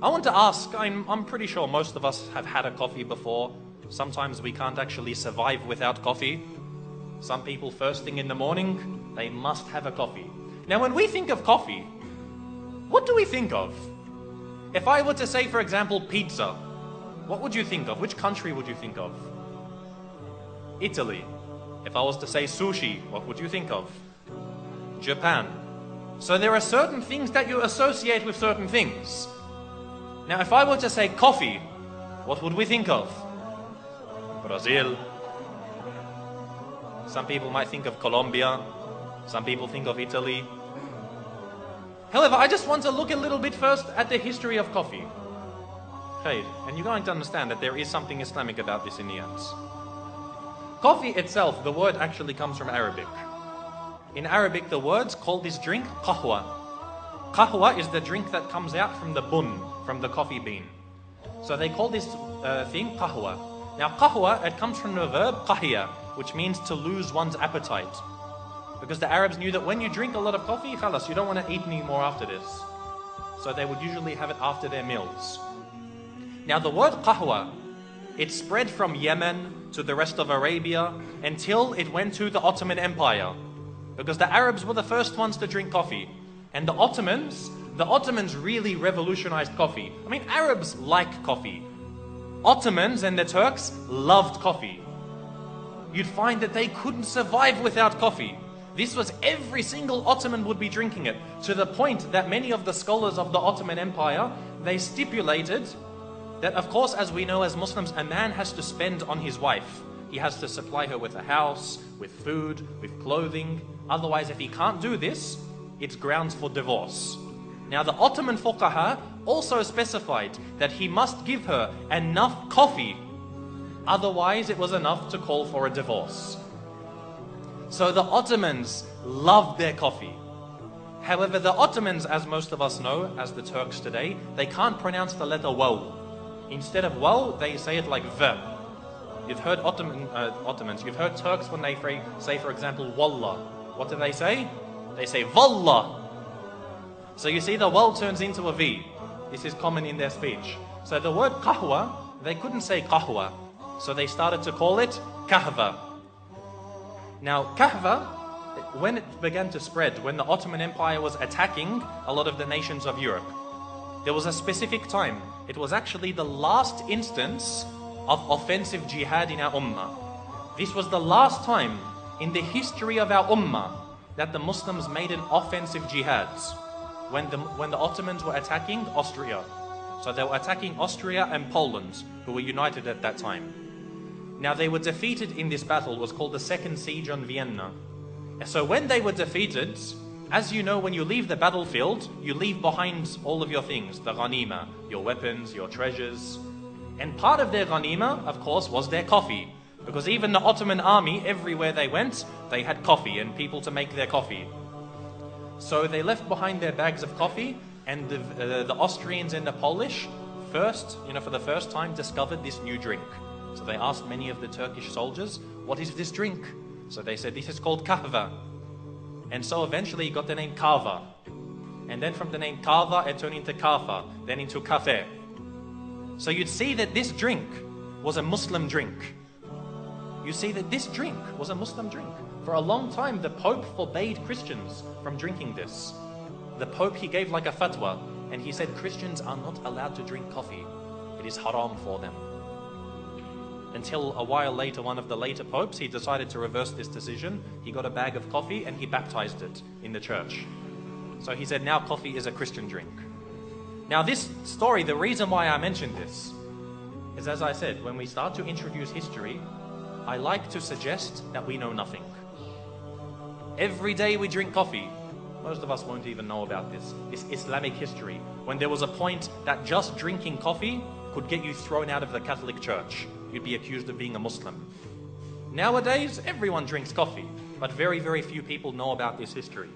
I want to ask, I'm pretty sure most of us have had a coffee before. Sometimes we can't actually survive without coffee. Some people first thing in the morning, they must have a coffee. Now when we think of coffee, what do we think of? If I were to say, for example, pizza, what would you think of? Which country would you think of? Italy. If I was to say sushi, what would you think of? Japan. So there are certain things that you associate with certain things. Now if I were to say coffee, what would we think of? Brazil. Some people might think of Colombia. Some people think of Italy. However, I just want to look a little bit first at the history of coffee. Okay, and you're going to understand that there is something Islamic about this in the end. Coffee itself, the word actually comes from Arabic. In Arabic, the words call this drink qahwa. Qahwa is the drink that comes out from the bun, from the coffee bean. So they call this thing qahwa. Now qahwa, it comes from the verb qahiya, which means to lose one's appetite. Because the Arabs knew that when you drink a lot of coffee, khalas, you don't want to eat anymore after this. So they would usually have it after their meals. Now the word qahwa, it spread from Yemen to the rest of Arabia until it went to the Ottoman Empire. Because the Arabs were the first ones to drink coffee. And the Ottomans really revolutionized coffee. I mean, Arabs like coffee. Ottomans and the Turks loved coffee. You'd find that they couldn't survive without coffee. This was every single Ottoman would be drinking it, to the point that many of the scholars of the Ottoman Empire, they stipulated that, of course, as we know as Muslims, a man has to spend on his wife. He has to supply her with a house, with food, with clothing. Otherwise, if he can't do this, it's grounds for divorce. Now, the Ottoman fuqaha also specified that he must give her enough coffee. Otherwise, it was enough to call for a divorce. So the Ottomans loved their coffee. However, the Ottomans, as most of us know, as the Turks today, they can't pronounce the letter waw. Instead of waw, they say it like v. You've heard Ottomans, you've heard Turks when they say, for example, wallah. What do they say? They say wallah. So you see the waw turns into a v. This is common in their speech. So the word qahwa, they couldn't say qahwa. So they started to call it kahva. Now, kahva, when it began to spread, when the Ottoman Empire was attacking a lot of the nations of Europe, there was a specific time. It was actually the last instance of offensive jihad in our ummah. This was the last time in the history of our ummah that the Muslims made an offensive jihad. When the Ottomans were attacking Austria. So they were attacking Austria and Poland, who were united at that time. Now they were defeated in this battle. It was called the Second Siege on Vienna. So when they were defeated, as you know, when you leave the battlefield, you leave behind all of your things, the ghanima, your weapons, your treasures. And part of their ghanima, of course, was their coffee. Because even the Ottoman army, everywhere they went, they had coffee and people to make their coffee. So they left behind their bags of coffee, and the Austrians and the Polish for the first time discovered this new drink. So they asked many of the Turkish soldiers, what is this drink? So they said, this is called kahva. And so eventually it got the name kava. And then from the name kava, it turned into kafa, then into kafe. So you'd see that this drink was a Muslim drink. You see that this drink was a Muslim drink. For a long time, the Pope forbade Christians from drinking this. The Pope, he gave like a fatwa, and he said Christians are not allowed to drink coffee. It is haram for them. Until a while later, one of the later popes, he decided to reverse this decision. He got a bag of coffee and he baptized it in the church. So he said now coffee is a Christian drink. Now this story, the reason why I mentioned this is, as I said, when we start to introduce history, I like to suggest that we know nothing. Every day we drink coffee. Most of us won't even know about this Islamic history, when there was a point that just drinking coffee could get you thrown out of the Catholic Church. You'd be accused of being a Muslim. Nowadays, everyone drinks coffee, but very, very few people know about this history.